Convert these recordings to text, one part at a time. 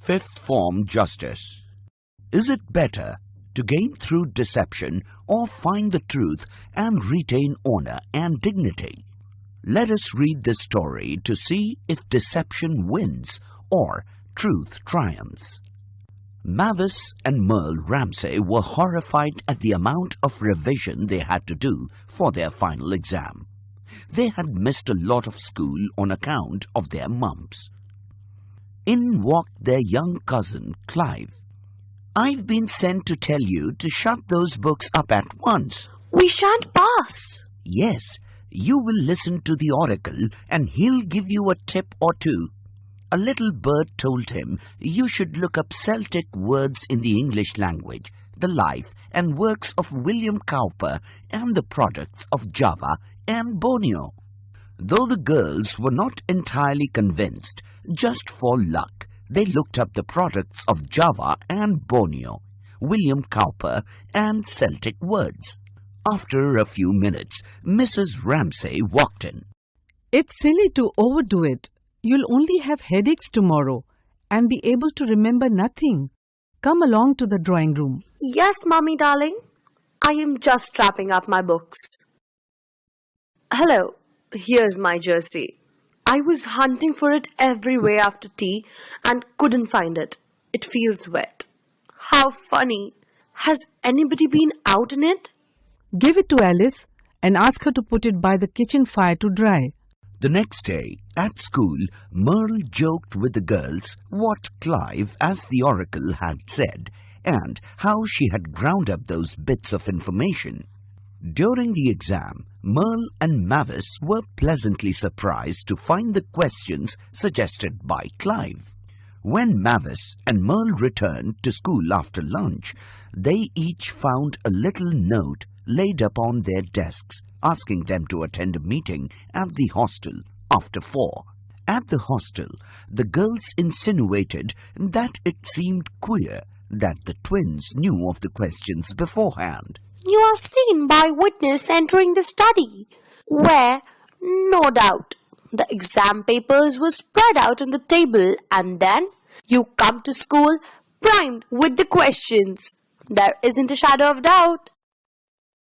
Fifth form justice. Is it better to gain through deception or find the truth and retain honor and dignity? Let us read this story to see if deception wins or truth triumphs. Mavis and Merle Ramsay were horrified at the amount of revision they had to do for their final exam. They had missed a lot of school on account of their mumps. In walked their young cousin, Clive. "I've been sent to tell you to shut those books up at once." "We shan't pass." "Yes, you will listen to the oracle and he'll give you a tip or two." A little bird told him you should look up Celtic words in the English language, the life and works of William Cowper, and the products of Java and Borneo. Though the girls were not entirely convinced, just for luck, they looked up the products of Java and Borneo, William Cowper, and Celtic words. After a few minutes, Mrs. Ramsay walked in. "It's silly to overdo it. You'll only have headaches tomorrow and be able to remember nothing. Come along to the drawing room." "Yes, Mummy darling. I am just wrapping up my books." "Hello, here's my jersey. I was hunting for it everywhere after tea and couldn't find it. It feels wet. How funny. Has anybody been out in it?" Give it to Alice and ask her to put it by the kitchen fire to dry. The next day, at school, Merle joked with the girls what Clive, as the oracle, had said, and how she had ground up those bits of information. During the exam, Merle and Mavis were pleasantly surprised to find the questions suggested by Clive. When Mavis and Merle returned to school after lunch, they each found a little note laid upon their desks asking them to attend a meeting at the hostel after 4. At the hostel, the girls insinuated that it seemed queer that the twins knew of the questions beforehand. "You are seen by witness entering the study, where, no doubt, the exam papers were spread out on the table, and then you come to school primed with the questions. There isn't a shadow of doubt.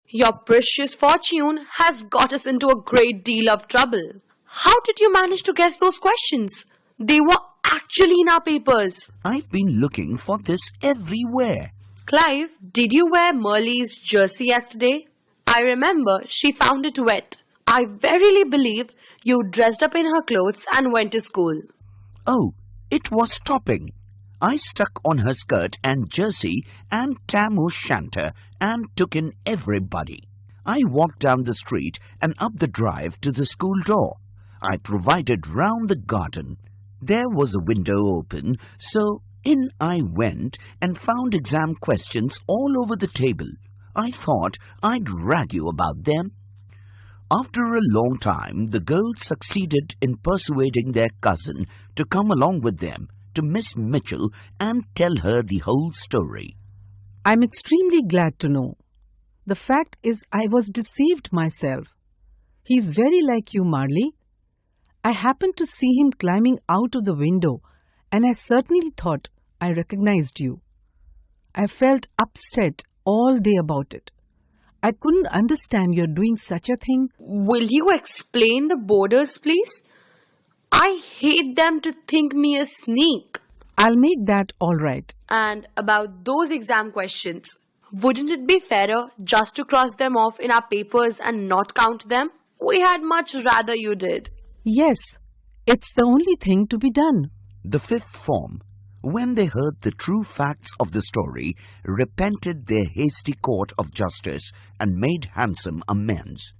Your precious fortune has got us into a great deal of trouble. How did you manage to guess those questions? They were actually in our papers." "I've been looking for this everywhere." "Clive, did you wear Merle's jersey yesterday? I remember she found it wet. I verily believe you dressed up in her clothes and went to school." "Oh, it was topping. I stuck on her skirt and jersey and tam o' shanter and took in everybody. I walked down the street and up the drive to the school door. I provided round the garden. There was a window open, so in I went and found exam questions all over the table. I thought I'd rag you about them." After a long time, the girls succeeded in persuading their cousin to come along with them to Miss Mitchell and tell her the whole story. "I'm extremely glad to know. The fact is I was deceived myself. He's very like you, Marley. I happened to see him climbing out of the window, and I certainly thought I recognized you. I felt upset all day about it. I couldn't understand your doing such a thing." "Will you explain the borders, please? I hate them to think me a sneak." "I'll make that all right." "And about those exam questions, wouldn't it be fairer just to cross them off in our papers and not count them? We had much rather you did." "Yes, it's the only thing to be done." The fifth form, when they heard the true facts of the story, repented their hasty court of justice and made handsome amends.